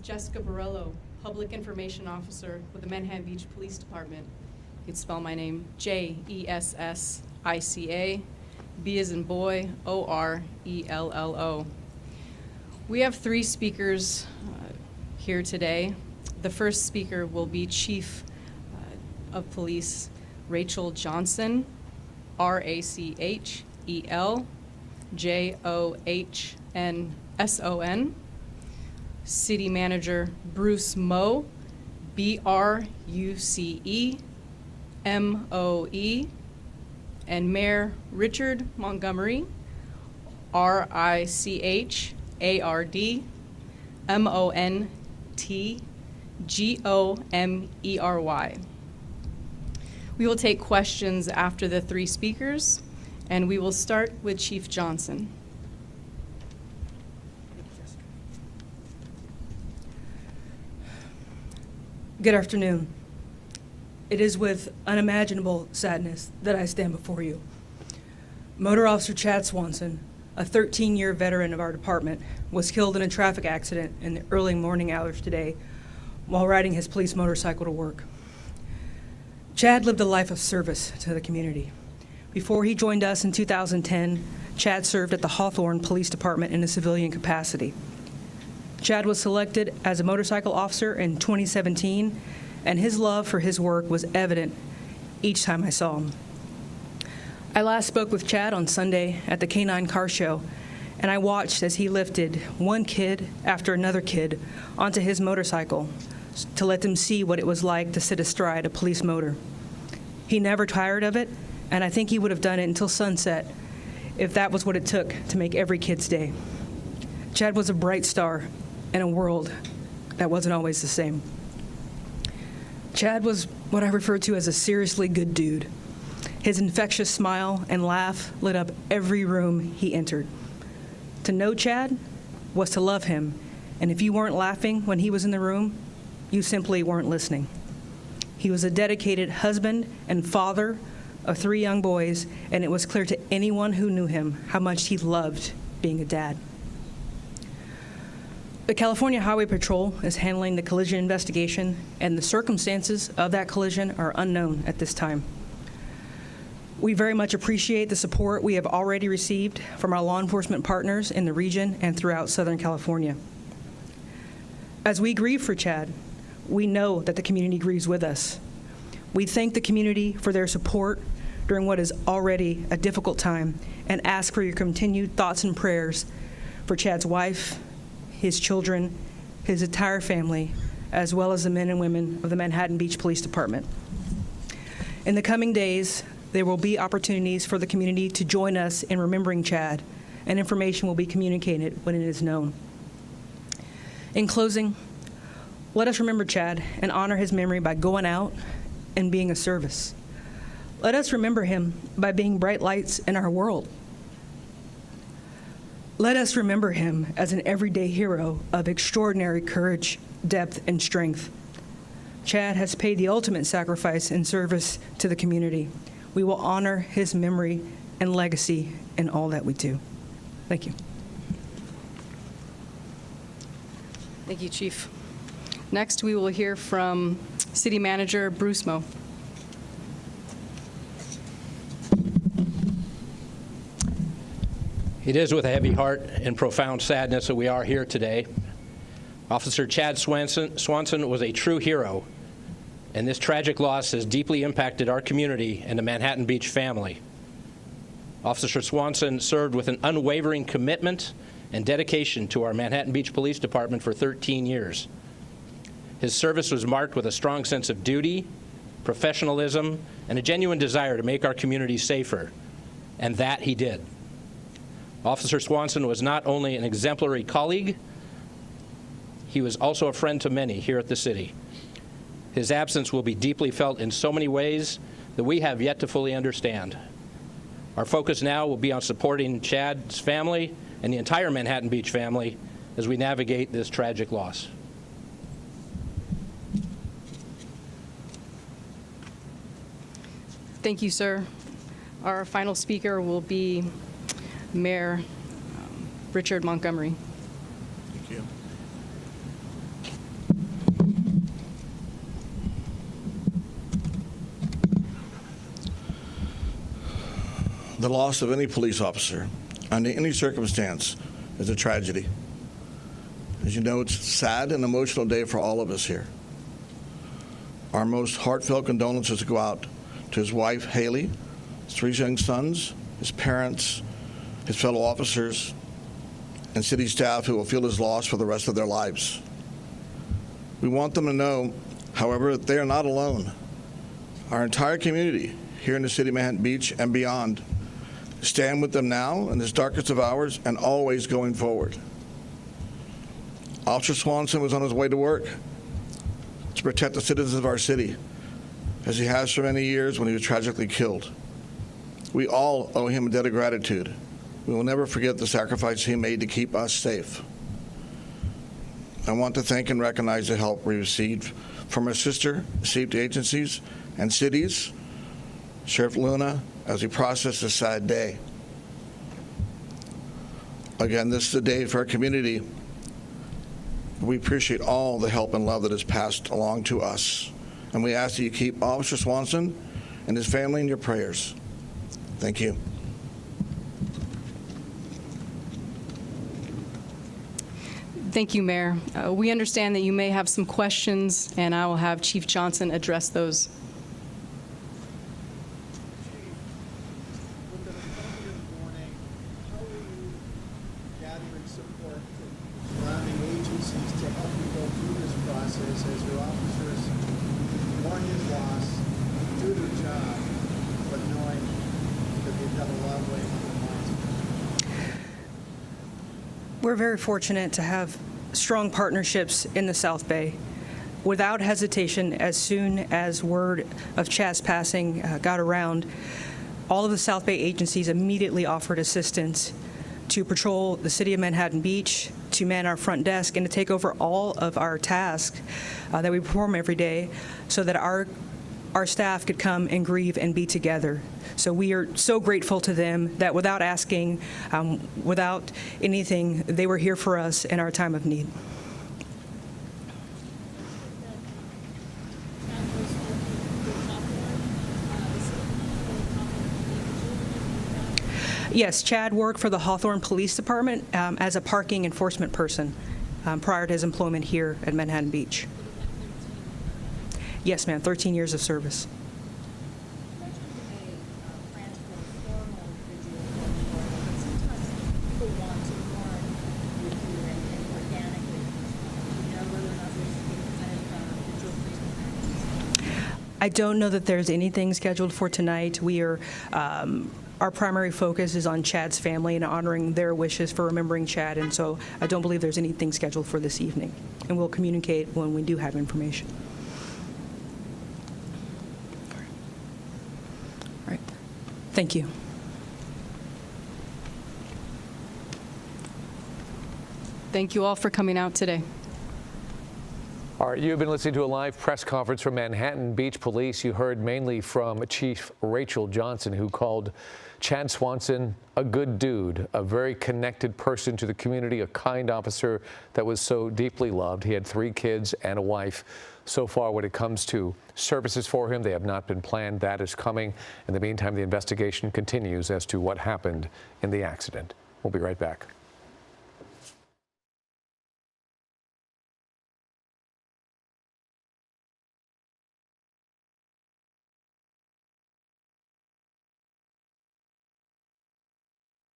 Jessica Borello, Public Information Officer with the Manhattan Beach Police Department. You can spell my name Jessica, B as in boy, Orello. We have 3 speakers here today. The first speaker will be Chief of Police Rachel Johnson, RachelJohnson. City Manager Bruce Moe, BRUCEMOE, and Mayor Richard Montgomery, RICHARDMONTGOMERY. We will take questions after the 3 speakers, and we will start with Chief Johnson. Good afternoon. It is with unimaginable sadness that I stand before you. Motor Officer Chad Swanson, a 13-year veteran of our department, was killed in a traffic accident in the early morning hours today while riding his police motorcycle to work. Chad lived a life of service to the community. Before he joined us in 2010, Chad served at the Hawthorne Police Department in a civilian capacity. Chad was selected as a motorcycle officer in 2017, and his love for his work was evident each time I saw him. I last spoke with Chad on Sunday at the Canine Car Show, and I watched as he lifted one kid after another kid onto his motorcycle to let them see what it was like to sit astride a police motor. He never tired of it, and I think he would have done it until sunset if that was what it took to make every kid's day. Chad was a bright star in a world that wasn't always the same. Chad was what I refer to as a seriously good dude. His infectious smile and laugh lit up every room he entered. To know Chad was to love him, and if you weren't laughing when he was in the room, you simply weren't listening. He was a dedicated husband and father of 3 young boys, and it was clear to anyone who knew him how much he loved being a dad. The California Highway Patrol is handling the collision investigation, and the circumstances of that collision are unknown at this time. We very much appreciate the support we have already received from our law enforcement partners in the region and throughout Southern California. As we grieve for Chad, we know that the community grieves with us. We thank the community for their support during what is already a difficult time and ask for your continued thoughts and prayers for Chad's wife, his children, his entire family, as well as the men and women of the Manhattan Beach Police Department. In the coming days, there will be opportunities for the community to join us in remembering Chad, and information will be communicated when it is known. In closing, let us remember Chad and honor his memory by going out and being a service. Let us remember him by being bright lights in our world. Let us remember him as an everyday hero of extraordinary courage, depth, and strength. Chad has paid the ultimate sacrifice in service to the community. We will honor his memory and legacy in all that we do. Thank you. Thank you, Chief. Next, we will hear from City Manager Bruce Moe. It is with a heavy heart and profound sadness that we are here today. Officer Chad Swanson was a true hero, and this tragic loss has deeply impacted our community and the Manhattan Beach family. Officer Swanson served with an unwavering commitment and dedication to our Manhattan Beach Police Department for 13 years. His service was marked with a strong sense of duty, professionalism, and a genuine desire to make our community safer, and that he did. Officer Swanson was not only an exemplary colleague, he was also a friend to many here at the city. His absence will be deeply felt in so many ways that we have yet to fully understand. Our focus now will be on supporting Chad's family and the entire Manhattan Beach family as we navigate this tragic loss. Thank you, sir. Our final speaker will be Mayor Richard Montgomery. Thank you. The loss of any police officer, under any circumstance, is a tragedy. As you know, it's a sad and emotional day for all of us here. Our most heartfelt condolences go out to his wife, Haley, his 3 young sons, his parents, his fellow officers, and city staff who will feel his loss for the rest of their lives. We want them to know, however, that they are not alone. Our entire community here in the city of Manhattan Beach and beyond stand with them now in this darkest of hours and always going forward. Officer Swanson was on his way to work to protect the citizens of our city, as he has for many years when he was tragically killed. We all owe him a debt of gratitude. We will never forget the sacrifice he made to keep us safe. I want to thank and recognize the help we received from our sister safety agencies and cities, Sheriff Luna, as we process this sad day. Again, this is a day for our community. We appreciate all the help and love that is passed along to us. And we ask that you keep Officer Swanson and his family in your prayers. Thank you. Thank you, Mayor. We understand that you may have some questions, and I will have Chief Johnson address those. With the Republican morning, how are you gathering support from surrounding agencies to help you go through this process as your officers mourn his loss, do their job, but knowing that they've got a long way to their minds? We're very fortunate to have strong partnerships in the South Bay. Without hesitation, as soon as word of Chad's passing got around, all of the South Bay agencies immediately offered assistance to patrol the city of Manhattan Beach, to man our front desk, and to take over all of our tasks that we perform every day so that our staff could come and grieve and be together. So we are so grateful to them that without asking, without anything, they were here for us in our time of need. Yes, Chad worked for the Hawthorne Police Department as a parking enforcement person prior to his employment here at Manhattan Beach. Yes, ma'am, 13 years of service. I don't know that there's anything scheduled for tonight. We are, our primary focus is on Chad's family and honoring their wishes for remembering Chad, and so I don't believe there's anything scheduled for this evening. And we'll communicate when we do have information. All right. Thank you. Thank you all for coming out today. All right, you've been listening to a live press conference from Manhattan Beach Police. You heard mainly from Chief Rachel Johnson, who called Chad Swanson a good dude, a very connected person to the community, a kind officer that was so deeply loved. He had 3 kids and a wife. So far, when it comes to services for him, they have not been planned. That is coming. In the meantime, the investigation continues as to what happened in the accident. We'll be right back.